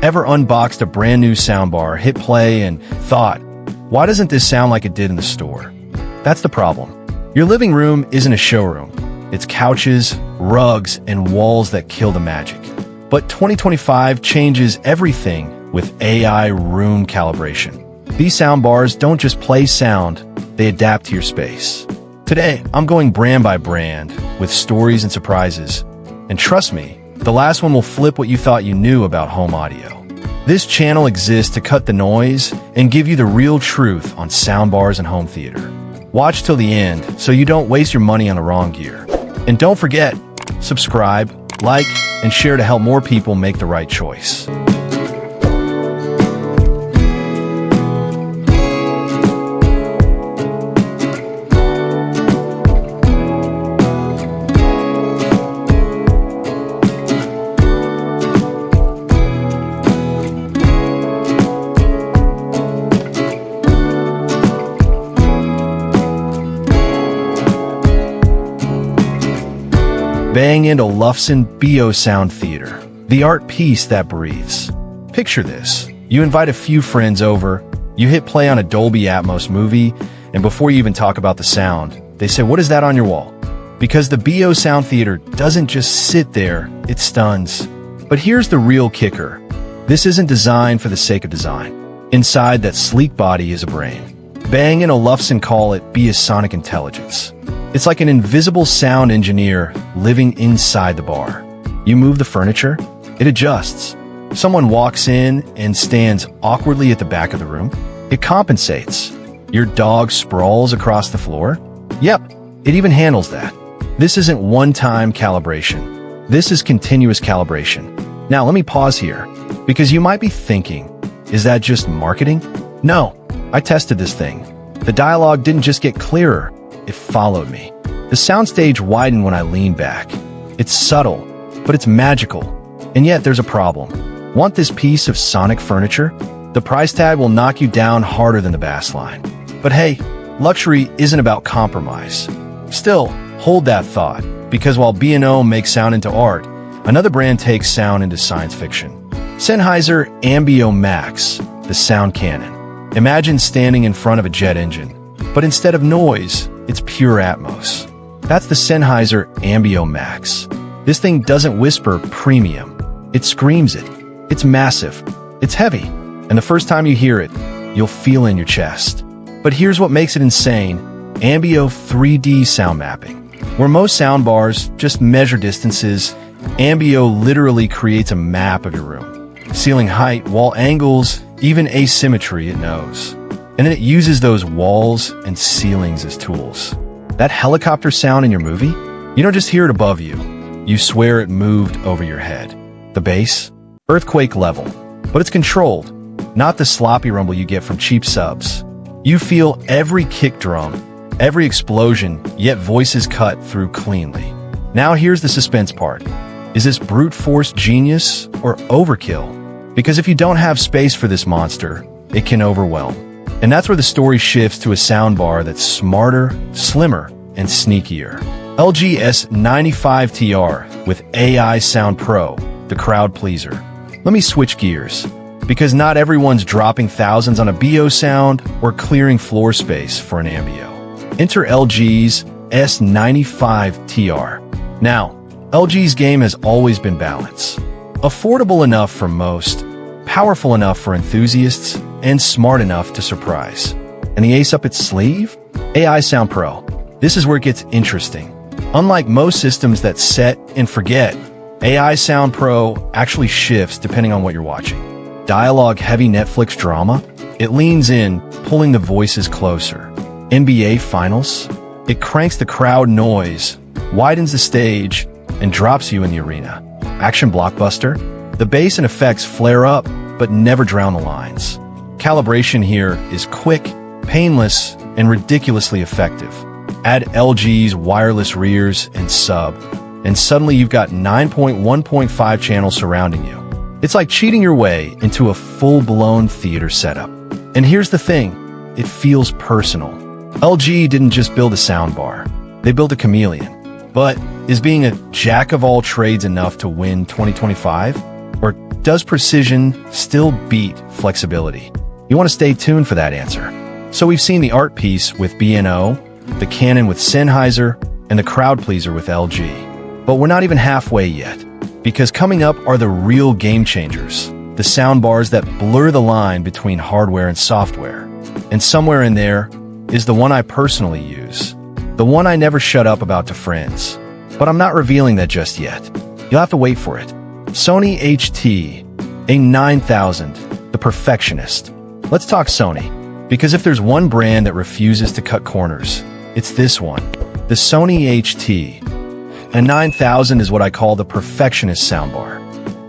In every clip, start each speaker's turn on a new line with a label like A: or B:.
A: Ever unboxed a brand new soundbar, hit play, and thought, why doesn't this sound like it did in the store? That's the problem. Your living room isn't a showroom. It's couches, rugs, and walls that kill the magic. But 2025 changes everything with AI room calibration. These soundbars don't just play sound, they adapt to your space. Today, I'm going brand by brand with stories and surprises. And trust me, the last one will flip what you thought you knew about home audio. This channel exists to cut the noise and give you the real truth on soundbars and home theater. Watch till the end so you don't waste your money on the wrong gear. And don't forget, subscribe, like, and share to help more people make the right choice. Bang & Olufsen BO Sound Theater, the art piece that breathes. Picture this. You invite a few friends over, you hit play on a Dolby Atmos movie, and before you even talk about the sound, they say, "What is that on your wall?" Because the BO Sound Theater doesn't just sit there, it stuns. But here's the real kicker. This isn't designed for the sake of design. Inside that sleek body is a brain. Bang & Olufsen call it biosonic intelligence. It's like an invisible sound engineer living inside the bar. You move the furniture, it adjusts. Someone walks in and stands awkwardly at the back of the room. It compensates. Your dog sprawls across the floor. Yep, it even handles that. This isn't one-time calibration. This is continuous calibration. Now let me pause here, because you might be thinking, is that just marketing? No, I tested this thing. The dialogue didn't just get clearer. It followed me. The soundstage widened when I leaned back. It's subtle, but it's magical. And yet there's a problem. Want this piece of sonic furniture? The price tag will knock you down harder than the bass line. But hey, luxury isn't about compromise. Still, hold that thought, because while B&O makes sound into art, another brand takes sound into science fiction. Sennheiser Ambio Max, the sound cannon. Imagine standing in front of a jet engine, but instead of noise, it's pure Atmos. That's the Sennheiser Ambio Max. This thing doesn't whisper premium. It screams it. It's massive. It's heavy. And the first time you hear it, you'll feel it in your chest. But here's what makes it insane. Ambio 3D sound mapping. Where most soundbars just measure distances, Ambio literally creates a map of your room. Ceiling height, wall angles, even asymmetry, it knows. And then it uses those walls and ceilings as tools. That helicopter sound in your movie, you don't just hear it above you. You swear it moved over your head. The bass, earthquake level. But it's controlled, not the sloppy rumble you get from cheap subs. You feel every kick drum, every explosion, yet voices cut through cleanly. Now here's the suspense part. Is this brute force genius or overkill? Because if you don't have space for this monster, it can overwhelm. And that's where the story shifts to a soundbar that's smarter, slimmer, and sneakier. LG S95TR with AI Sound Pro, the crowd pleaser. Let me switch gears, because not everyone's dropping thousands on a BO sound or clearing floor space for an Ambio. Enter LG's S95TR. Now, LG's game has always been balance. Affordable enough for most, powerful enough for enthusiasts, and smart enough to surprise. And the ace up its sleeve? AI Sound Pro. This is where it gets interesting. Unlike most systems that set and forget, AI Sound Pro actually shifts depending on what you're watching. Dialogue-heavy Netflix drama? It leans in, pulling the voices closer. NBA Finals? It cranks the crowd noise, widens the stage, and drops you in the arena. Action blockbuster? The bass and effects flare up, but never drown the lines. Calibration here is quick, painless, and ridiculously effective. Add LG's wireless rears and sub, and suddenly you've got 9.1.5 channels surrounding you. It's like cheating your way into a full-blown theater setup. And here's the thing, it feels personal. LG didn't just build a soundbar, they built a chameleon. But is being a jack of all trades enough to win 2025? Or does precision still beat flexibility? You want to stay tuned for that answer. So we've seen the art piece with B&O, the Canon with Sennheiser, and the crowd pleaser with LG. But we're not even halfway yet, because coming up are the real game changers, the soundbars that blur the line between hardware and software. And somewhere in there is the one I personally use, the one I never shut up about to friends. But I'm not revealing that just yet. You'll have to wait for it. Sony HT A9000, the perfectionist. Let's talk Sony, because if there's one brand that refuses to cut corners, it's this one, the Sony HT. A9000 is what I call the perfectionist soundbar.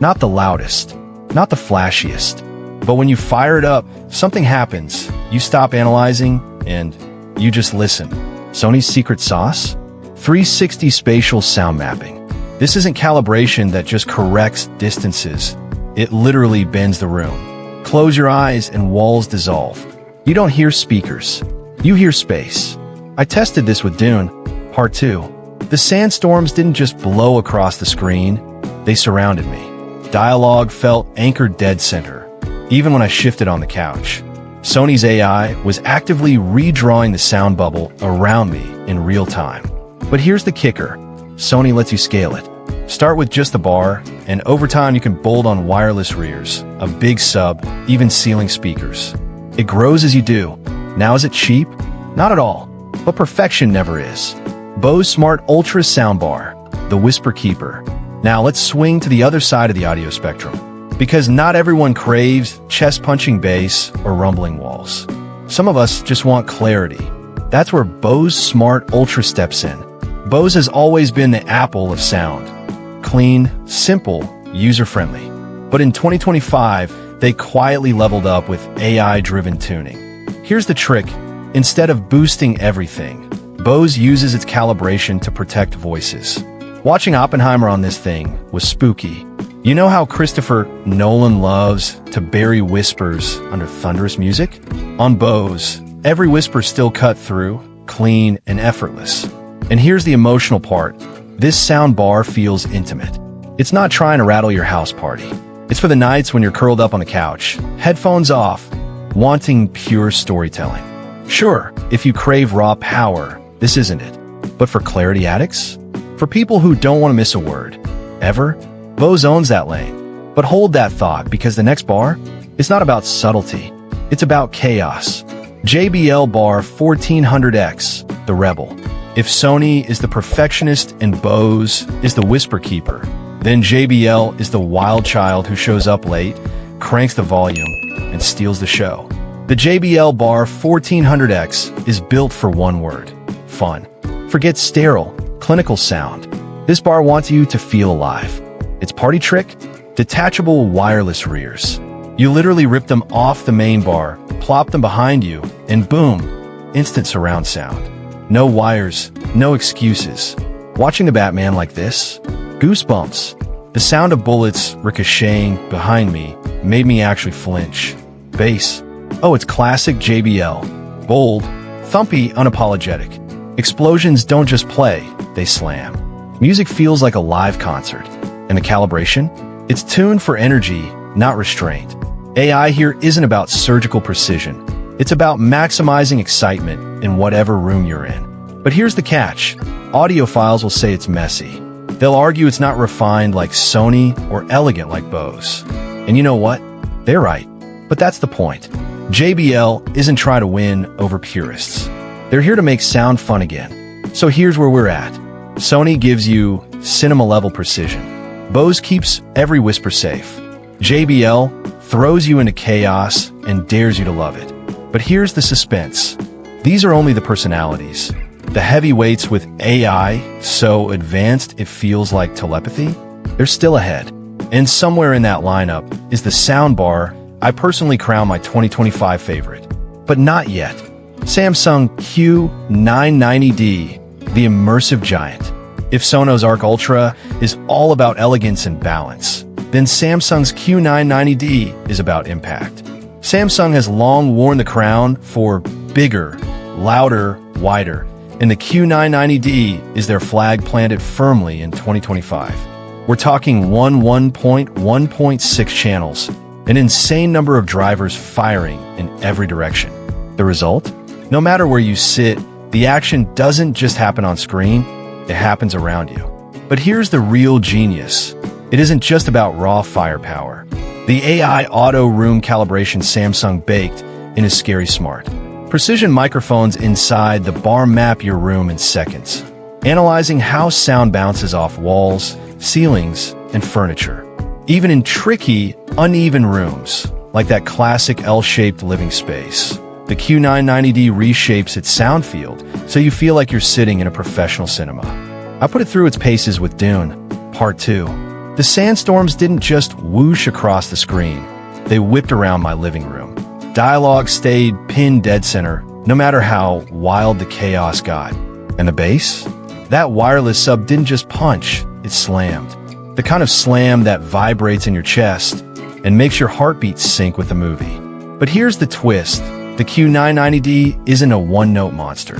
A: Not the loudest, not the flashiest, but when you fire it up, something happens. You stop analyzing, and you just listen. Sony's secret sauce? 360 spatial sound mapping. This isn't calibration that just corrects distances. It literally bends the room. Close your eyes and walls dissolve. You don't hear speakers. You hear space. I tested this with Dune, Part 2. The sandstorms didn't just blow across the screen. They surrounded me. Dialogue felt anchored dead center, even when I shifted on the couch. Sony's AI was actively redrawing the sound bubble around me in real time. But here's the kicker. Sony lets you scale it. Start with just the bar, and over time you can bolt on wireless rears, a big sub, even ceiling speakers. It grows as you do. Now is it cheap? Not at all. But perfection never is. Bose Smart Ultra Soundbar, the Whisper Keeper. Now let's swing to the other side of the audio spectrum. Because not everyone craves chest-punching bass or rumbling walls. Some of us just want clarity. That's where Bose Smart Ultra steps in. Bose has always been the Apple of sound. Clean, simple, user-friendly. But in 2025, they quietly leveled up with AI-driven tuning. Here's the trick. Instead of boosting everything, Bose uses its calibration to protect voices. Watching Oppenheimer on this thing was spooky. You know how Christopher Nolan loves to bury whispers under thunderous music? On Bose, every whisper still cut through, clean, and effortless. And here's the emotional part. This sound bar feels intimate. It's not trying to rattle your house party. It's for the nights when you're curled up on the couch, headphones off, wanting pure storytelling. Sure, if you crave raw power, this isn't it. But for clarity addicts? For people who don't want to miss a word, ever? Bose owns that lane. But hold that thought, because the next bar is not about subtlety. It's about chaos. JBL Bar 1400X, the Rebel. If Sony is the perfectionist and Bose is the whisper keeper, then JBL is the wild child who shows up late, cranks the volume, and steals the show. The JBL Bar 1400X is built for one word: fun. Forget sterile, clinical sound. This bar wants you to feel alive. Its party trick? Detachable wireless rears. You literally rip them off the main bar, plop them behind you, and boom, instant surround sound. No wires, no excuses. Watching the Batman like this? Goosebumps. The sound of bullets ricocheting behind me made me actually flinch. Bass. Oh, it's classic JBL. Bold, thumpy, unapologetic. Explosions don't just play, they slam. Music feels like a live concert. And the calibration? It's tuned for energy, not restraint. AI here isn't about surgical precision. It's about maximizing excitement in whatever room you're in. But here's the catch. Audiophiles will say it's messy. They'll argue it's not refined like Sony or elegant like Bose. And you know what? They're right. But that's the point. JBL isn't trying to win over purists. They're here to make sound fun again. So here's where we're at. Sony gives you cinema-level precision. Bose keeps every whisper safe. JBL throws you into chaos and dares you to love it. But here's the suspense. These are only the personalities. The heavyweights with AI so advanced it feels like telepathy, they're still ahead. And somewhere in that lineup is the soundbar I personally crown my 2025 favorite. But not yet. Samsung Q990D, the immersive giant. If Sonos Arc Ultra is all about elegance and balance, then Samsung's Q990D is about impact. Samsung has long worn the crown for bigger, louder, wider, and the Q990D is their flag planted firmly in 2025. We're talking 1.6 channels, an insane number of drivers firing in every direction. The result? No matter where you sit, the action doesn't just happen on screen, it happens around you. But here's the real genius. It isn't just about raw firepower. The AI auto room calibration Samsung baked in is scary smart. Precision microphones inside the bar map your room in seconds, analyzing how sound bounces off walls, ceilings, and furniture. Even in tricky, uneven rooms, like that classic L-shaped living space, the Q990D reshapes its sound field so you feel like you're sitting in a professional cinema. I put it through its paces with Dune, Part 2. The sandstorms didn't just whoosh across the screen, they whipped around my living room. Dialogue stayed pinned dead center, no matter how wild the chaos got. And the bass? That wireless sub didn't just punch, it slammed. The kind of slam that vibrates in your chest and makes your heartbeat sync with the movie. But here's the twist. The Q990D isn't a one-note monster.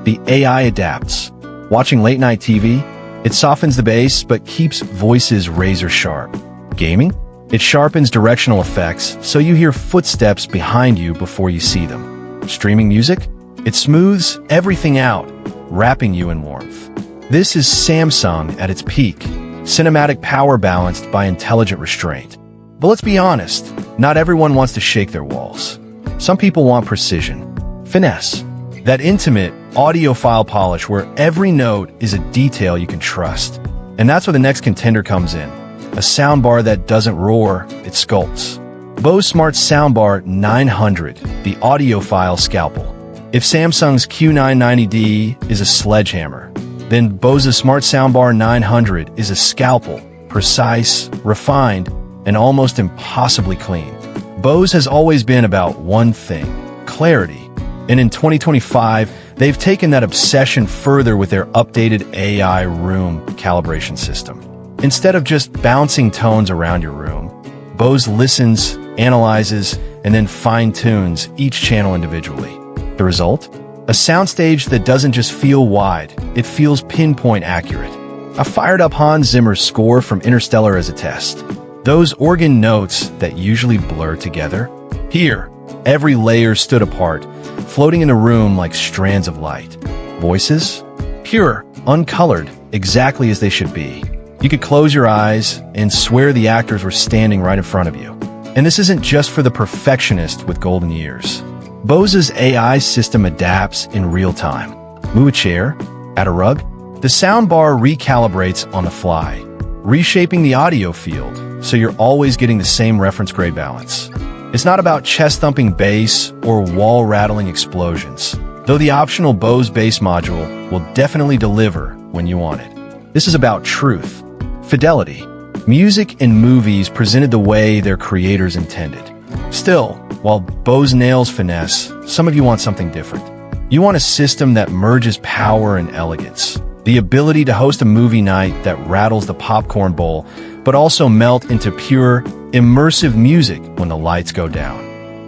A: The AI adapts. Watching late-night TV, it softens the bass but keeps voices razor-sharp. Gaming? It sharpens directional effects so you hear footsteps behind you before you see them. Streaming music? It smooths everything out, wrapping you in warmth. This is Samsung at its peak, cinematic power balanced by intelligent restraint. But let's be honest, not everyone wants to shake their walls. Some people want precision, finesse, that intimate, audiophile polish where every note is a detail you can trust. And that's where the next contender comes in. A soundbar that doesn't roar, it sculpts. Bose Smart Soundbar 900, the audiophile scalpel. If Samsung's Q990D is a sledgehammer, then Bose's Smart Soundbar 900 is a scalpel, precise, refined, and almost impossibly clean. Bose has always been about one thing, clarity. And in 2025, they've taken that obsession further with their updated AI room calibration system. Instead of just bouncing tones around your room, Bose listens, analyzes, and then fine-tunes each channel individually. The result? A soundstage that doesn't just feel wide, it feels pinpoint accurate. I fired up Hans Zimmer's score from Interstellar as a test. Those organ notes that usually blur together? Here, every layer stood apart, floating in a room like strands of light. Voices? Pure, uncolored, exactly as they should be. You could close your eyes and swear the actors were standing right in front of you. And this isn't just for the perfectionist with golden years. Bose's AI system adapts in real time. Move a chair, add a rug. The soundbar recalibrates on the fly, reshaping the audio field so you're always getting the same reference grade balance. It's not about chest-thumping bass or wall-rattling explosions, though the optional Bose bass module will definitely deliver when you want it. This is about truth, fidelity. Music and movies presented the way their creators intended. Still, while Bose nails finesse, some of you want something different. You want a system that merges power and elegance, the ability to host a movie night that rattles the popcorn bowl, but also melt into pure, immersive music when the lights go down.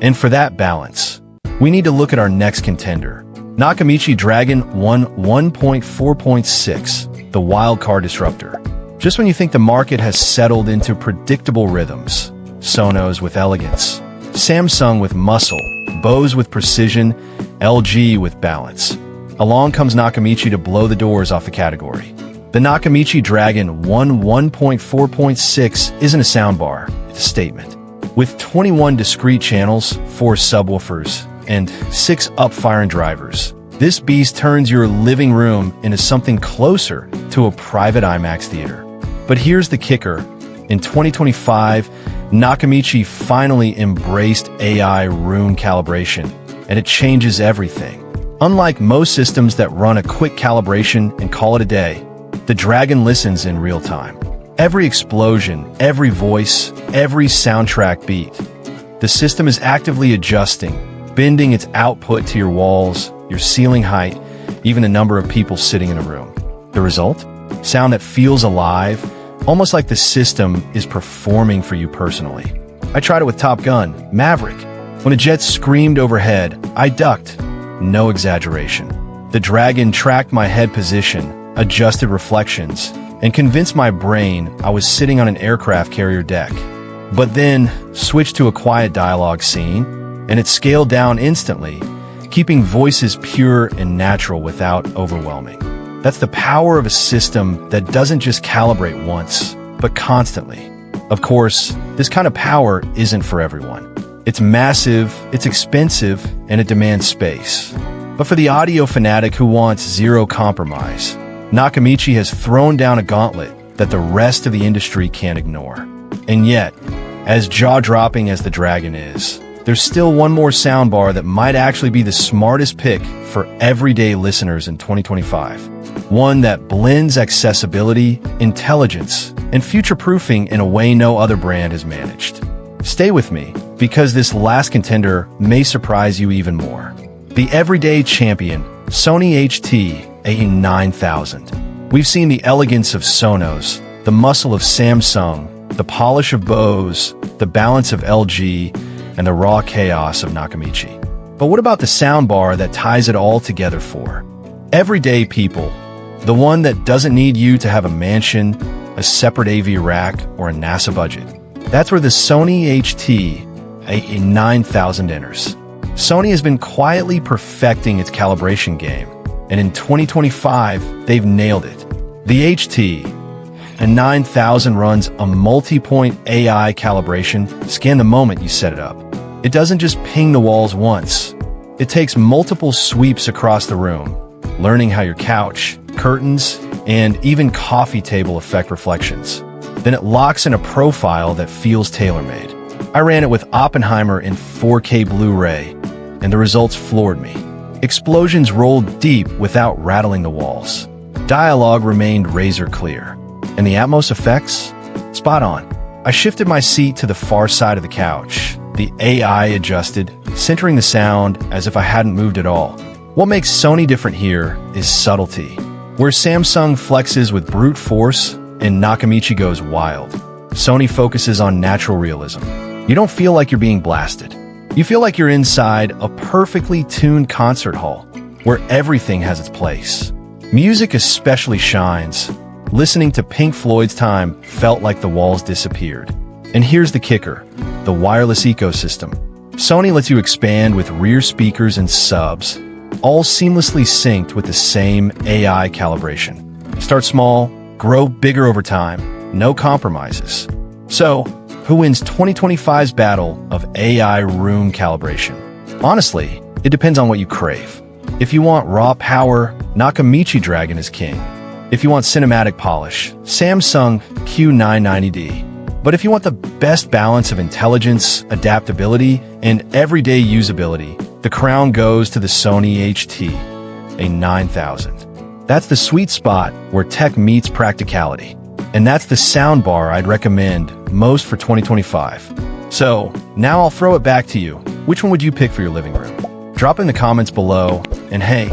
A: And for that balance, we need to look at our next contender, Nakamichi Dragon 1.4.6, the wildcard disruptor. Just when you think the market has settled into predictable rhythms, Sonos with elegance, Samsung with muscle, Bose with precision, LG with balance. Along comes Nakamichi to blow the doors off the category. The Nakamichi Dragon 1.4.6 isn't a soundbar, it's a statement. With 21 discrete channels, 4 subwoofers, and 6 up-firing drivers, this beast turns your living room into something closer to a private IMAX theater. But here's the kicker. In 2025, Nakamichi finally embraced AI room calibration, and it changes everything. Unlike most systems that run a quick calibration and call it a day, the Dragon listens in real time. Every explosion, every voice, every soundtrack beat. The system is actively adjusting, bending its output to your walls, your ceiling height, even the number of people sitting in a room. The result? Sound that feels alive, almost like the system is performing for you personally. I tried it with Top Gun, Maverick. When a jet screamed overhead, I ducked. No exaggeration. The Dragon tracked my head position, adjusted reflections, and convinced my brain I was sitting on an aircraft carrier deck. But then switched to a quiet dialogue scene, and it scaled down instantly, keeping voices pure and natural without overwhelming. That's the power of a system that doesn't just calibrate once, but constantly. Of course, this kind of power isn't for everyone. It's massive, it's expensive, and it demands space. But for the audio fanatic who wants zero compromise, Nakamichi has thrown down a gauntlet that the rest of the industry can't ignore. And yet, as jaw-dropping as the Dragon is, there's still one more soundbar that might actually be the smartest pick for everyday listeners in 2025. One that blends accessibility, intelligence, and future-proofing in a way no other brand has managed. Stay with me, because this last contender may surprise you even more. The everyday champion, Sony HT-A9000. We've seen the elegance of Sonos, the muscle of Samsung, the polish of Bose, the balance of LG, and the raw chaos of Nakamichi. But what about the soundbar that ties it all together for everyday people? The one that doesn't need you to have a mansion, a separate AV rack, or a NASA budget. That's where the Sony HT-A9000 enters. Sony has been quietly perfecting its calibration game, and in 2025, they've nailed it. The HT-A9000 runs a multi-point AI calibration scan the moment you set it up. It doesn't just ping the walls once. It takes multiple sweeps across the room, learning how your couch, curtains, and even coffee table affect reflections. Then it locks in a profile that feels tailor-made. I ran it with Oppenheimer in 4K Blu-ray, and the results floored me. Explosions rolled deep without rattling the walls. Dialogue remained razor clear. And the Atmos effects? Spot on. I shifted my seat to the far side of the couch. The AI adjusted, centering the sound as if I hadn't moved at all. What makes Sony different here is subtlety. Where Samsung flexes with brute force and Nakamichi goes wild, Sony focuses on natural realism. You don't feel like you're being blasted. You feel like you're inside a perfectly tuned concert hall, where everything has its place. Music especially shines. Listening to Pink Floyd's Time felt like the walls disappeared. And here's the kicker, the wireless ecosystem. Sony lets you expand with rear speakers and subs, all seamlessly synced with the same AI calibration. Start small, grow bigger over time, no compromises. So, who wins 2025's battle of AI room calibration? Honestly, it depends on what you crave. If you want raw power, Nakamichi Dragon is king. If you want cinematic polish, Samsung Q990D. But if you want the best balance of intelligence, adaptability, and everyday usability, the crown goes to the Sony HT-A9000. That's the sweet spot where tech meets practicality. And that's the soundbar I'd recommend most for 2025. So, now I'll throw it back to you. Which one would you pick for your living room? Drop in the comments below, and hey,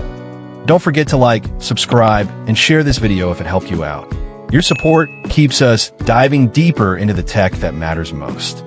A: don't forget to like, subscribe, and share this video if it helped you out. Your support keeps us diving deeper into the tech that matters most.